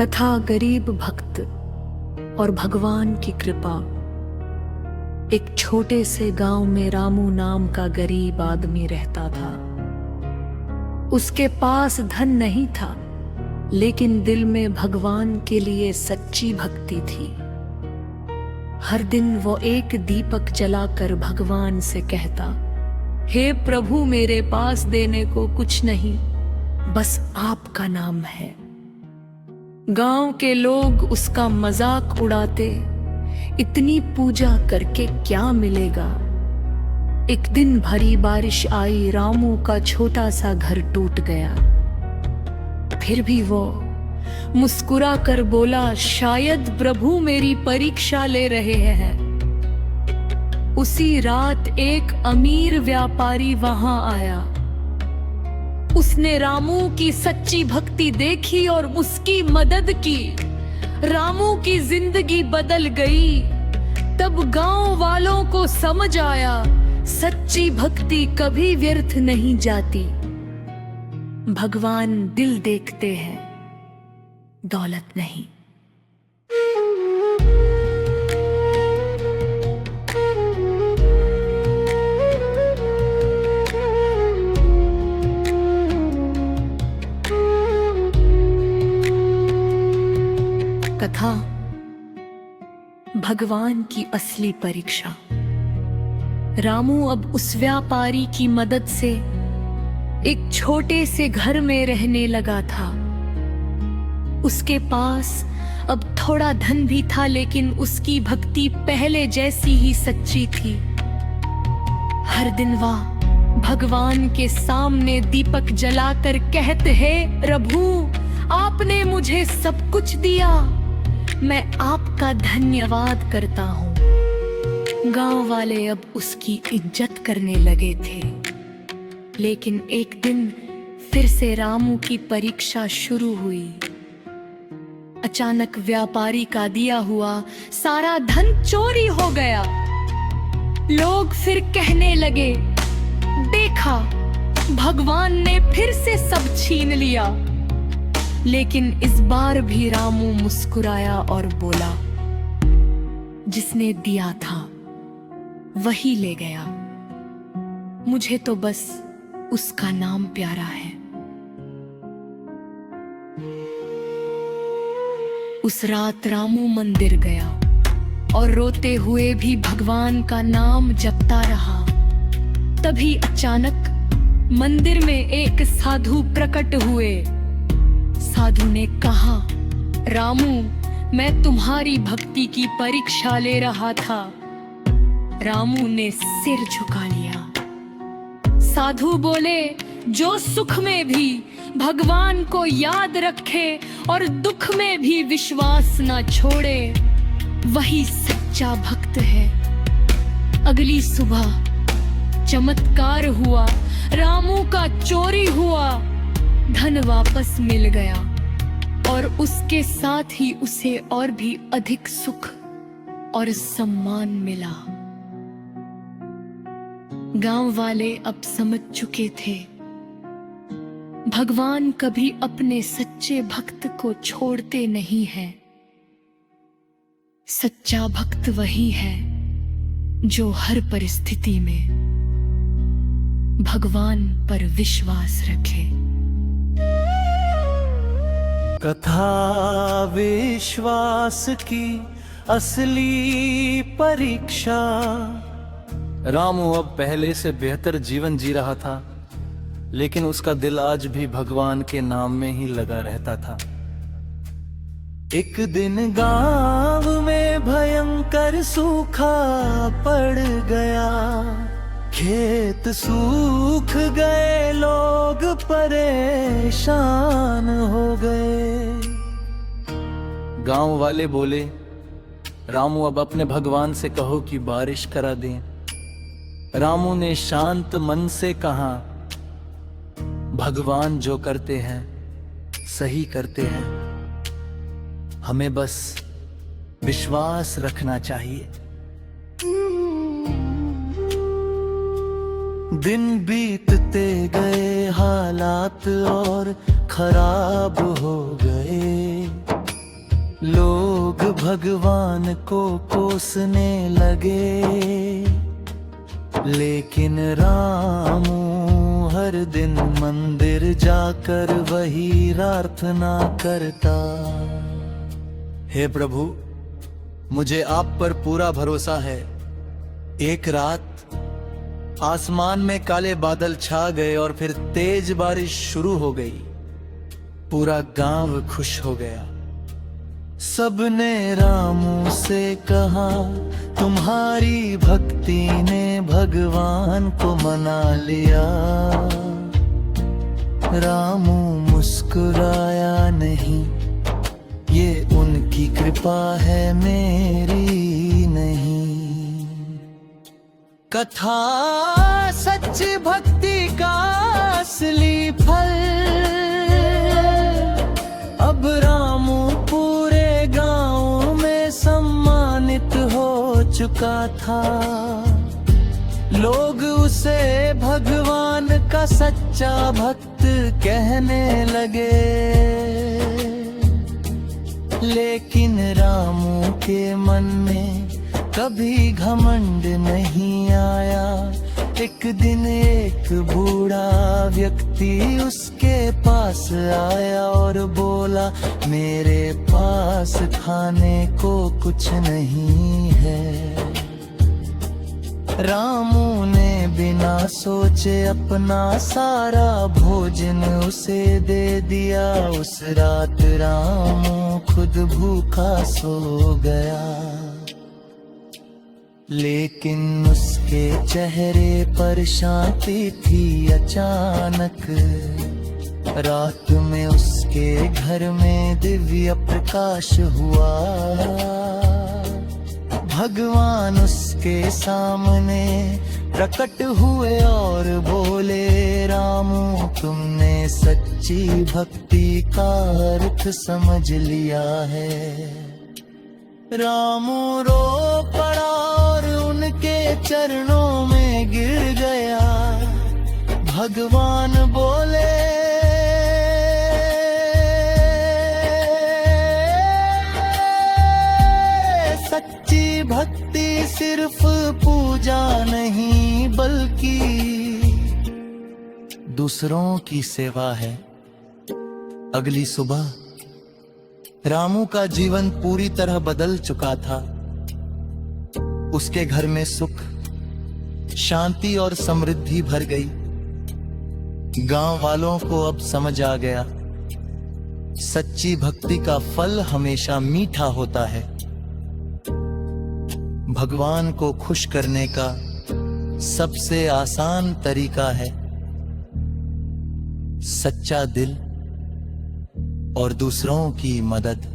कथा गरीब भक्त और भगवान की कृपा। एक छोटे से गांव में रामू नाम का गरीब आदमी रहता था। उसके पास धन नहीं था, लेकिन दिल में भगवान के लिए सच्ची भक्ति थी। हर दिन वो एक दीपक जलाकर भगवान से कहता, हे प्रभु, मेरे पास देने को कुछ नहीं, बस आपका नाम है। गांव के लोग उसका मजाक उड़ाते, इतनी पूजा करके क्या मिलेगा। एक दिन भारी बारिश आई, रामू का छोटा सा घर टूट गया। फिर भी वो मुस्कुरा कर बोला, शायद प्रभु मेरी परीक्षा ले रहे हैं। उसी रात एक अमीर व्यापारी वहां आया। उसने रामू की सच्ची भक्ति देखी और उसकी मदद की। रामू की जिंदगी बदल गई। तब गांव वालों को समझ आया, सच्ची भक्ति कभी व्यर्थ नहीं जाती। भगवान दिल देखते हैं, दौलत नहीं। कथा भगवान की असली परीक्षा। रामू अब उस व्यापारी की मदद से एक छोटे से घर में रहने लगा था। उसके पास अब थोड़ा धन भी था, लेकिन उसकी भक्ति पहले जैसी ही सच्ची थी। हर दिन वह भगवान के सामने दीपक जलाकर कहते, हे प्रभु, आपने मुझे सब कुछ दिया, मैं आपका धन्यवाद करता हूँ। गांव वाले अब उसकी इज्जत करने लगे थे। लेकिन एक दिन फिर से रामू की परीक्षा शुरू हुई। अचानक व्यापारी का दिया हुआ सारा धन चोरी हो गया। लोग फिर कहने लगे, देखा, भगवान ने फिर से सब छीन लिया। लेकिन इस बार भी रामू मुस्कुराया और बोला, जिसने दिया था वही ले गया, मुझे तो बस उसका नाम प्यारा है। उस रात रामू मंदिर गया और रोते हुए भी भगवान का नाम जपता रहा। तभी अचानक मंदिर में एक साधु प्रकट हुए। साधु ने कहा, रामू, मैं तुम्हारी भक्ति की परीक्षा ले रहा था। रामू ने सिर झुका लिया। साधु बोले, जो सुख में भी भगवान को याद रखे और दुख में भी विश्वास ना छोड़े, वही सच्चा भक्त है। अगली सुबह चमत्कार हुआ। रामू का चोरी हुआ धन वापस मिल गया और उसके साथ ही उसे और भी अधिक सुख और सम्मान मिला। गांव वाले अब समझ चुके थे, भगवान कभी अपने सच्चे भक्त को छोड़ते नहीं हैं। सच्चा भक्त वही है जो हर परिस्थिति में भगवान पर विश्वास रखे। कथा विश्वास की असली परीक्षा। रामू अब पहले से बेहतर जीवन जी रहा था, लेकिन उसका दिल आज भी भगवान के नाम में ही लगा रहता था। एक दिन गांव में भयंकर सूखा पड़ गया। खेत सूख गए, लोग परेशान हो गए। गांव वाले बोले, रामू, अब अपने भगवान से कहो कि बारिश करा दें। रामू ने शांत मन से कहा, भगवान जो करते हैं सही करते हैं, हमें बस विश्वास रखना चाहिए। दिन बीतते गए, हालात और खराब हो गए। लोग भगवान को कोसने लगे, लेकिन रामू हर दिन मंदिर जाकर वही प्रार्थना करता। हे प्रभु, मुझे आप पर पूरा भरोसा है। एक रात आसमान में काले बादल छा गए और फिर तेज बारिश शुरू हो गई। पूरा गांव खुश हो गया। सबने रामू से कहा, तुम्हारी भक्ति ने भगवान को मना लिया। रामू मुस्कुराया नहीं, ये उनकी कृपा है, मेरी नहीं। कथा सच्ची भक्ति का असली फल। अब रामू पूरे गांव में सम्मानित हो चुका था। लोग उसे भगवान का सच्चा भक्त कहने लगे। लेकिन रामू के मन में कभी घमंड नहीं आया। एक दिन एक बूढ़ा व्यक्ति उसके पास आया और बोला, मेरे पास खाने को कुछ नहीं है। रामू ने बिना सोचे अपना सारा भोजन उसे दे दिया। उस रात रामू खुद भूखा सो गया, लेकिन उसके चेहरे पर शांति थी। अचानक रात में उसके घर में दिव्य प्रकाश हुआ। भगवान उसके सामने प्रकट हुए और बोले, रामू, तुमने सच्ची भक्ति का अर्थ समझ लिया है। रामू रो पड़ा और उनके चरणों में गिर गया। भगवान बोले, सच्ची भक्ति सिर्फ पूजा नहीं बल्कि दूसरों की सेवा है। अगली सुबह रामू का जीवन पूरी तरह बदल चुका था। उसके घर में सुख, शांति और समृद्धि भर गई। गांव वालों को अब समझ आ गया, सच्ची भक्ति का फल हमेशा मीठा होता है। भगवान को खुश करने का सबसे आसान तरीका है सच्चा दिल और दूसरों की मदद।